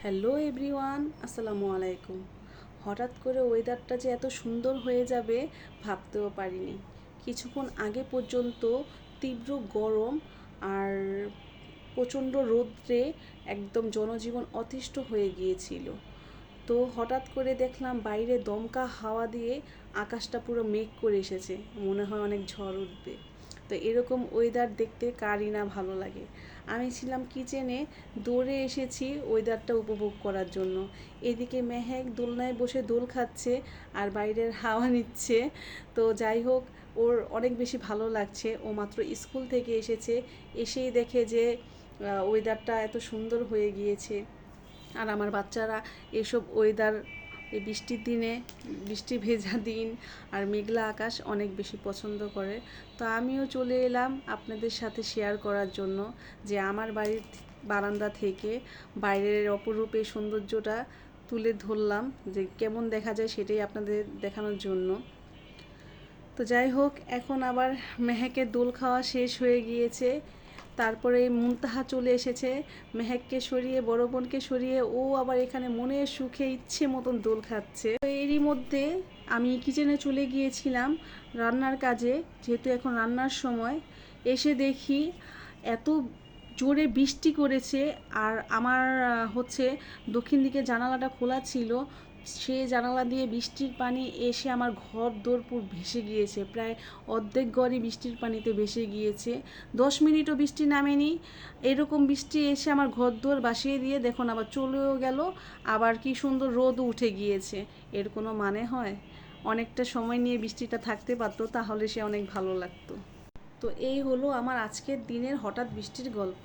Hello everyone, আসসালামু আলাইকুম। হঠাৎ করে ওয়েদারটা যে এত সুন্দর হয়ে যাবে ভাবতেও পারিনি। কিছুক্ষণ আগে পর্যন্ত তীব্র গরম আর প্রচণ্ড রৌদ্রে একদম জনজীবন অতিষ্ঠ হয়ে গিয়েছিল। তো হঠাৎ করে দেখলাম বাইরে দমকা হাওয়া দিয়ে আকাশটা পুরো মেঘ করে এসেছে, মনে হয় অনেক ঝড় উঠবে। তো এরকম ওয়েদার দেখতে কারই না ভালো লাগে। আমি ছিলাম কিচেনে, দৌড়ে এসেছি ওয়েদারটা উপভোগ করার জন্য। এদিকে মেহেক দোলনায় বসে দোল খাচ্ছে আর বাইরের হাওয়া নিচ্ছে। তো যাই হোক, ওর অনেক বেশি ভালো লাগছে। ও মাত্র স্কুল থেকে এসেছে, এসেই দেখে যে ওয়েদারটা এত সুন্দর হয়ে গিয়েছে। আর আমার বাচ্চারা এসব ওয়েদার, এই বৃষ্টির দিনে, বৃষ্টি ভেজা দিন আর মেঘলা আকাশ অনেক বেশি পছন্দ করে। তো আমিও চলে এলাম আপনাদের সাথে শেয়ার করার জন্য যে আমার বাড়ির বারান্দা থেকে বাইরের অপরূপ এই সৌন্দর্যটা তুলে ধরলাম, যে কেমন দেখা যায় সেটাই আপনাদের দেখানোর জন্য। তো যাই হোক, এখন আবার মেহেকের দোল খাওয়া শেষ হয়ে গিয়েছে। তারপরে মুনতাহা চলে এসেছে, মেহেককে সরিয়ে, বড় বোনকে সরিয়ে ও আবার এখানে মনের সুখে ইচ্ছে মতন দোল খাচ্ছে। তো এরই মধ্যে আমি কিচেনে চলে গিয়েছিলাম রান্নার কাজে, যেহেতু এখন রান্নার সময়। এসে দেখি এত জোরে বৃষ্টি করেছে, আর আমার দক্ষিণ দিকে জানালাটা খোলা ছিল। সে জানালা দিয়ে বৃষ্টির পানি এসে আমার ঘর দোরপুর ভেসে গিয়েছে, প্রায় অর্ধেক ঘরই বৃষ্টির পানিতে ভেসে গিয়েছে। 10 মিনিটও বৃষ্টি নামেনি, এরকম বৃষ্টি এসে আমার ঘর দোর ভাসিয়ে দিয়ে দেখুন আবার চলেও গেল। আবার কি সুন্দর রোদও উঠে গিয়েছে। এর কোনো মানে হয়? অনেকটা সময় নিয়ে বৃষ্টিটা থাকতে পারতো, তাহলে সে অনেক ভালো লাগতো। তো এই হলো আমার আজকের দিনের হঠাৎ বৃষ্টির গল্প।